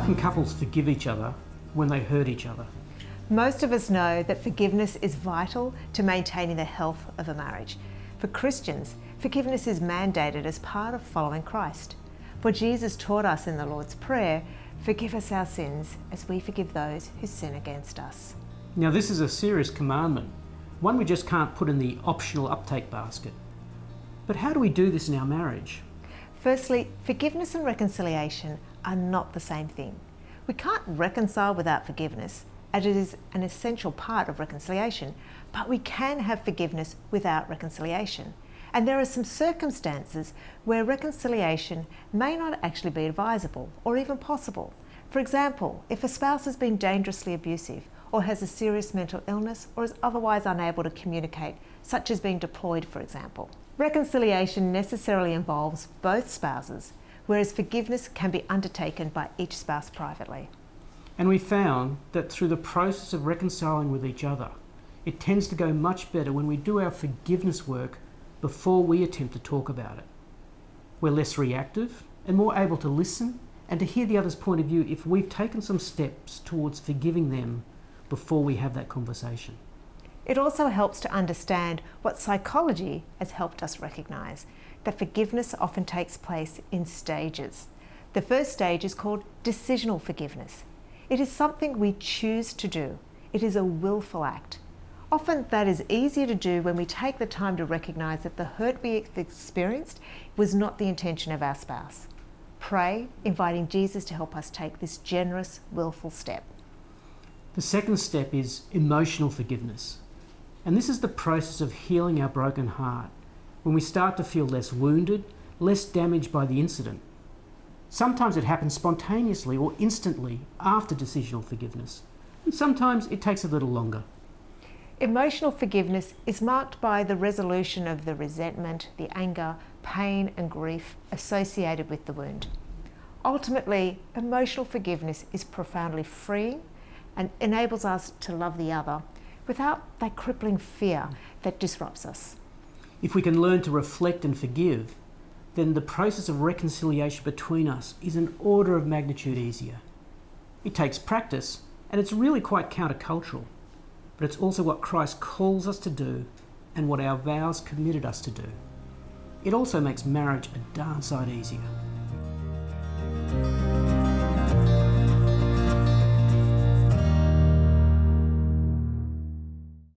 can couples forgive each other when they hurt each other? Most of us know that forgiveness is vital to maintaining the health of a marriage. For Christians, forgiveness is mandated as part of following Christ. For Jesus taught us in the Lord's Prayer, "Forgive us our sins as we forgive those who sin against us." Now, this is a serious commandment, one we just can't put in the optional uptake basket. But how do we do this in our marriage? Firstly, forgiveness and reconciliation are not the same thing. We can't reconcile without forgiveness, as it is an essential part of reconciliation, but we can have forgiveness without reconciliation. And there are some circumstances where reconciliation may not actually be advisable or even possible. For example, if a spouse has been dangerously abusive or has a serious mental illness or is otherwise unable to communicate, such as being deployed, for example. Reconciliation necessarily involves both spouses, whereas forgiveness can be undertaken by each spouse privately. And we found that through the process of reconciling with each other, it tends to go much better when we do our forgiveness work before we attempt to talk about it. We're less reactive and more able to listen and to hear the other's point of view if we've taken some steps towards forgiving them before we have that conversation. It also helps to understand what psychology has helped us recognise, that forgiveness often takes place in stages. The first stage is called decisional forgiveness. It is something we choose to do. It is a willful act. Often that is easier to do when we take the time to recognise that the hurt we experienced was not the intention of our spouse. Pray, inviting Jesus to help us take this generous, willful step. The second step is emotional forgiveness. And this is the process of healing our broken heart, when we start to feel less wounded, less damaged by the incident. Sometimes it happens spontaneously or instantly after decisional forgiveness, and sometimes it takes a little longer. Emotional forgiveness is marked by the resolution of the resentment, the anger, pain and grief associated with the wound. Ultimately, emotional forgiveness is profoundly freeing and enables us to love the other without that crippling fear that disrupts us. If we can learn to reflect and forgive, then the process of reconciliation between us is an order of magnitude easier. It takes practice, and it's really quite countercultural, but it's also what Christ calls us to do and what our vows committed us to do. It also makes marriage a darn sight easier.